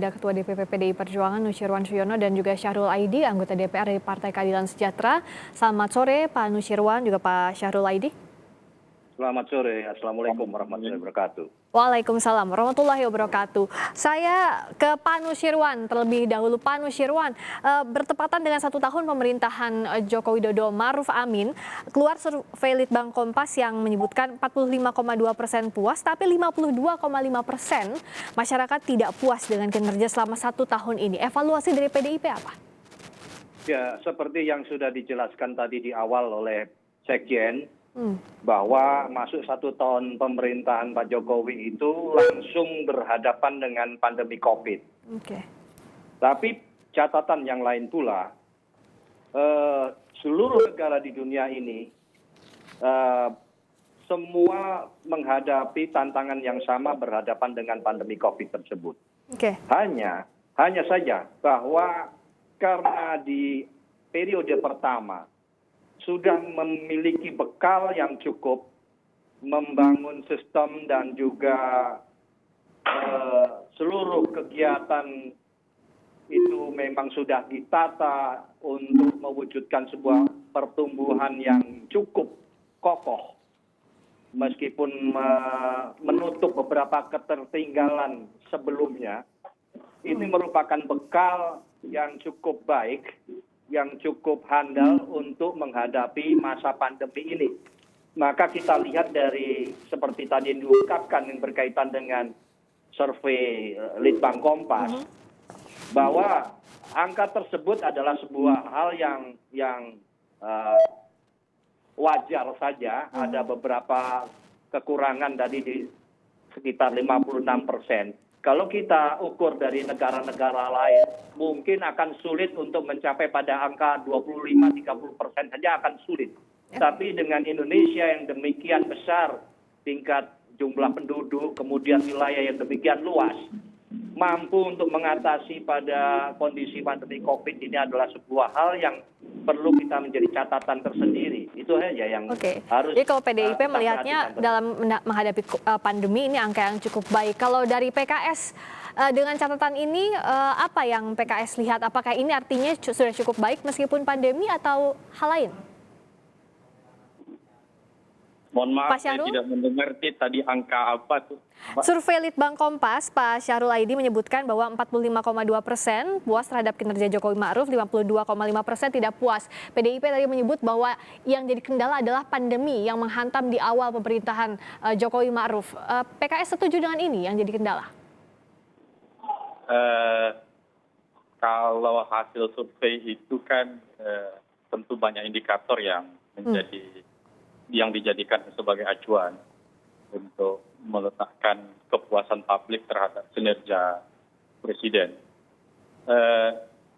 ada Ketua DPP PDI Perjuangan Nusyirwan Suyono dan juga Syahrul Aidi, anggota DPR dari Partai Keadilan Sejahtera. Selamat sore Pak Nusyirwan, juga Pak Syahrul Aidi. Selamat sore, Assalamualaikum warahmatullahi wabarakatuh. Waalaikumsalam warahmatullahi wabarakatuh. Saya ke Pak Nusyirwan terlebih dahulu. Pak Nusyirwan, bertepatan dengan 1 tahun pemerintahan Joko Widodo Ma'ruf Amin, keluar survei Litbang Kompas yang menyebutkan 45,2% puas, tapi 52,5% masyarakat tidak puas dengan kinerja selama 1 tahun ini. Evaluasi dari PDIP apa? Ya, seperti yang sudah dijelaskan tadi di awal oleh Sekjen, bahwa masuk 1 tahun pemerintahan Pak Jokowi itu langsung berhadapan dengan pandemi COVID. Tapi catatan yang lain pula, seluruh negara di dunia ini semua menghadapi tantangan yang sama berhadapan dengan pandemi COVID tersebut. Hanya saja bahwa karena di periode pertama sudah memiliki bekal yang cukup membangun sistem dan juga seluruh kegiatan itu memang sudah ditata untuk mewujudkan sebuah pertumbuhan yang cukup kokoh. Meskipun menutup beberapa ketertinggalan sebelumnya, ini merupakan bekal yang cukup baik, yang cukup handal untuk menghadapi masa pandemi ini. Maka kita lihat dari seperti tadi diungkapkan yang berkaitan dengan survei Litbang Kompas, bahwa angka tersebut adalah sebuah hal yang wajar saja. Ada beberapa kekurangan tadi di sekitar 56%. Kalau kita ukur dari negara-negara lain, mungkin akan sulit untuk mencapai pada angka 25-30% saja akan sulit. Tapi dengan Indonesia yang demikian besar tingkat jumlah penduduk, kemudian wilayah yang demikian luas, mampu untuk mengatasi pada kondisi pandemi COVID ini adalah sebuah hal yang perlu kita menjadi catatan tersendiri. Itu saja yang harus. Jadi kalau PDIP melihatnya dalam menghadapi pandemi ini angka yang cukup baik. Kalau dari PKS dengan catatan ini apa yang PKS lihat? Apakah ini artinya sudah cukup baik meskipun pandemi atau hal lain? Mohon maaf, saya tidak mendengar tadi angka apa tuh. Survei Litbang Kompas, Pak Syahrul Aidi menyebutkan bahwa 45,2% puas terhadap kinerja Jokowi Ma'ruf, 52,5% tidak puas. PDIP tadi menyebut bahwa yang jadi kendala adalah pandemi yang menghantam di awal pemerintahan Jokowi Ma'ruf. PKS setuju dengan ini yang jadi kendala? Kalau hasil survei itu kan tentu banyak indikator yang yang dijadikan sebagai acuan untuk meletakkan kepuasan publik terhadap kinerja presiden.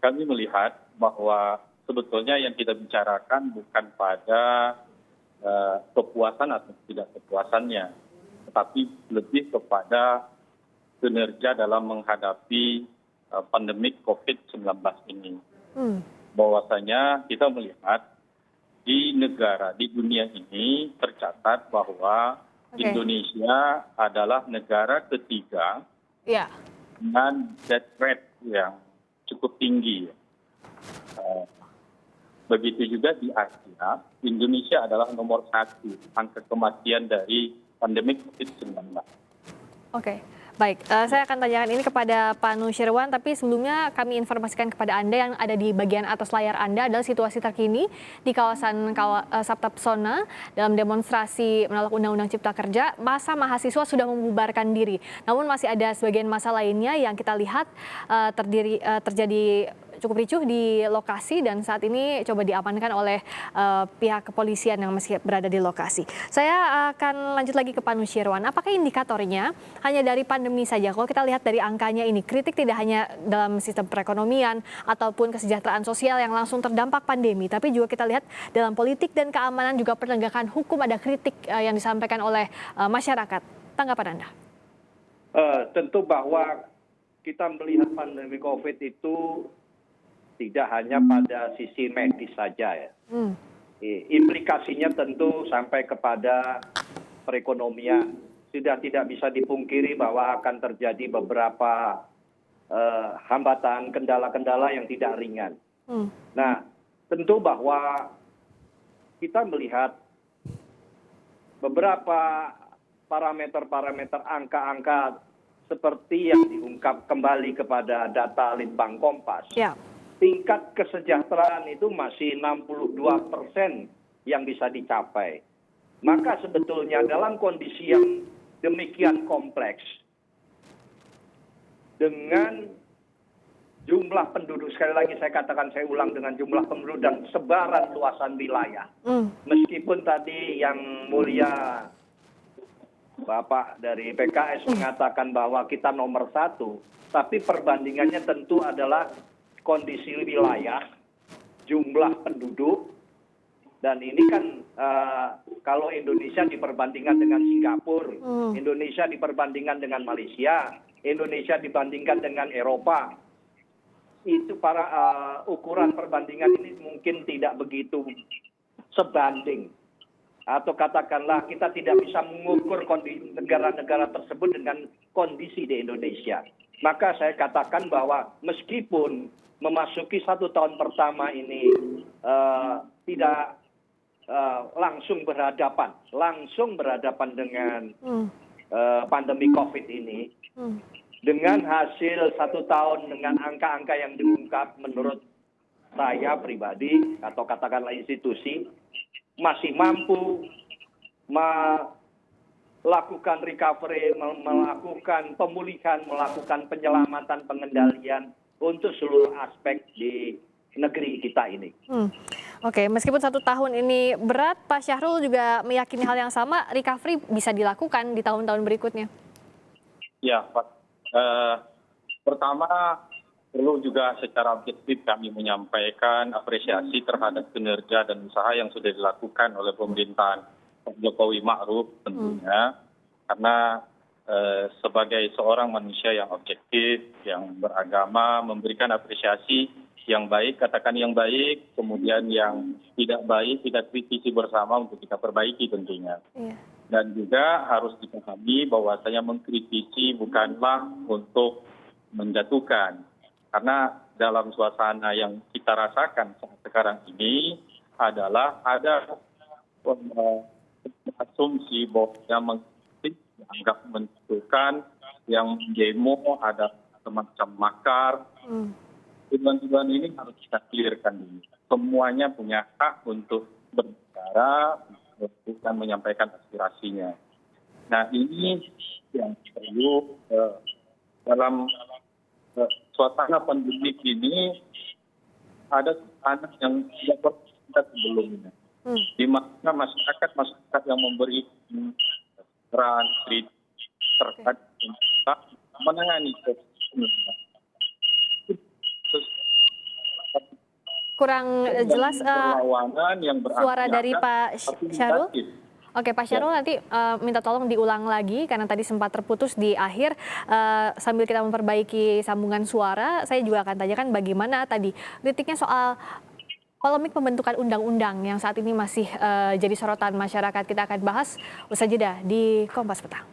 Kami melihat bahwa sebetulnya yang kita bicarakan bukan pada kepuasan atau tidak kepuasannya, tetapi lebih kepada kinerja dalam menghadapi pandemik COVID-19 ini. Bahwasanya kita melihat di negara, di dunia ini tercatat bahwa Indonesia adalah negara ketiga dengan death rate yang cukup tinggi. Begitu juga di Asia, Indonesia adalah nomor 1 angka kematian dari pandemi COVID-19. Baik, saya akan tanyakan ini kepada Pak Nusyirwan, tapi sebelumnya kami informasikan kepada Anda yang ada di bagian atas layar Anda adalah situasi terkini di kawasan Sabta Pesona dalam demonstrasi menolak Undang-Undang Cipta Kerja. Masa mahasiswa sudah membubarkan diri, namun masih ada sebagian masa lainnya yang kita lihat terjadi cukup ricuh di lokasi dan saat ini coba diamankan oleh pihak kepolisian yang masih berada di lokasi. Saya akan lanjut lagi ke Pak Nusyirwan. Apakah indikatornya hanya dari pandemi saja? Kalau kita lihat dari angkanya ini, kritik tidak hanya dalam sistem perekonomian ataupun kesejahteraan sosial yang langsung terdampak pandemi, tapi juga kita lihat dalam politik dan keamanan juga penegakan hukum ada kritik yang disampaikan oleh masyarakat. Tanggapan Anda? Tentu bahwa kita melihat pandemi COVID itu tidak hanya pada sisi medis saja ya. Implikasinya tentu sampai kepada perekonomian. Sudah tidak bisa dipungkiri bahwa akan terjadi beberapa hambatan, kendala-kendala yang tidak ringan. Hmm. Nah, tentu bahwa kita melihat beberapa parameter-parameter angka-angka seperti yang diungkap kembali kepada data Litbang Kompas. Ya. Tingkat kesejahteraan itu masih 62% yang bisa dicapai. Maka sebetulnya dalam kondisi yang demikian kompleks, dengan jumlah penduduk, sekali lagi saya ulang, dengan jumlah penduduk dan sebaran luasan wilayah. Meskipun tadi yang mulia Bapak dari PKS mengatakan bahwa kita nomor 1, tapi perbandingannya tentu adalah kondisi wilayah, jumlah penduduk, dan ini kan kalau Indonesia diperbandingkan dengan Singapura, Indonesia diperbandingkan dengan Malaysia, Indonesia dibandingkan dengan Eropa, itu para ukuran perbandingan ini mungkin tidak begitu sebanding. Atau katakanlah kita tidak bisa mengukur negara-negara tersebut dengan kondisi di Indonesia. Maka saya katakan bahwa meskipun memasuki 1 tahun pertama ini tidak langsung berhadapan dengan pandemi COVID ini, dengan hasil 1 tahun dengan angka-angka yang diungkap, menurut saya pribadi atau katakanlah institusi masih mampu melakukan recovery, melakukan pemulihan, melakukan penyelamatan, pengendalian untuk seluruh aspek di negeri kita ini. Oke, meskipun 1 tahun ini berat, Pak Syahrul juga meyakini hal yang sama, recovery bisa dilakukan di tahun-tahun berikutnya. Ya, Pak. Pertama, perlu juga secara objektif kami menyampaikan apresiasi terhadap kinerja dan usaha yang sudah dilakukan oleh pemerintahan Pak Jokowi Ma'ruf tentunya. Karena sebagai seorang manusia yang objektif, yang beragama, memberikan apresiasi yang baik, katakan yang baik, kemudian yang tidak baik, kita kritisi bersama untuk kita perbaiki tentunya. Iya. Dan juga harus dipahami bahwasanya mengkritisi bukanlah untuk menjatuhkan. Karena dalam suasana yang kita rasakan saat sekarang ini adalah ada asumsi bahwa yang mengkritik dianggap menjatuhkan, yang demo ada semacam makar. Tujuan-tujuan ini harus kita clearkan dulu. Semuanya punya hak untuk berbicara dan menyampaikan aspirasinya. Nah, ini yang perlu dalam suasana pandemi ini ada anak yang tidak pernah sebelumnya, di mana masyarakat yang memberi peran terkait menangani Kurang jelas perlawanan yang suara dari Pak Syahrul. Oke, Pak Syahrul nanti minta tolong diulang lagi karena tadi sempat terputus di akhir. Sambil kita memperbaiki sambungan suara, saya juga akan tanyakan bagaimana tadi kritiknya soal polemik pembentukan undang-undang yang saat ini masih jadi sorotan masyarakat. Kita akan bahas usai jeda di Kompas Petang.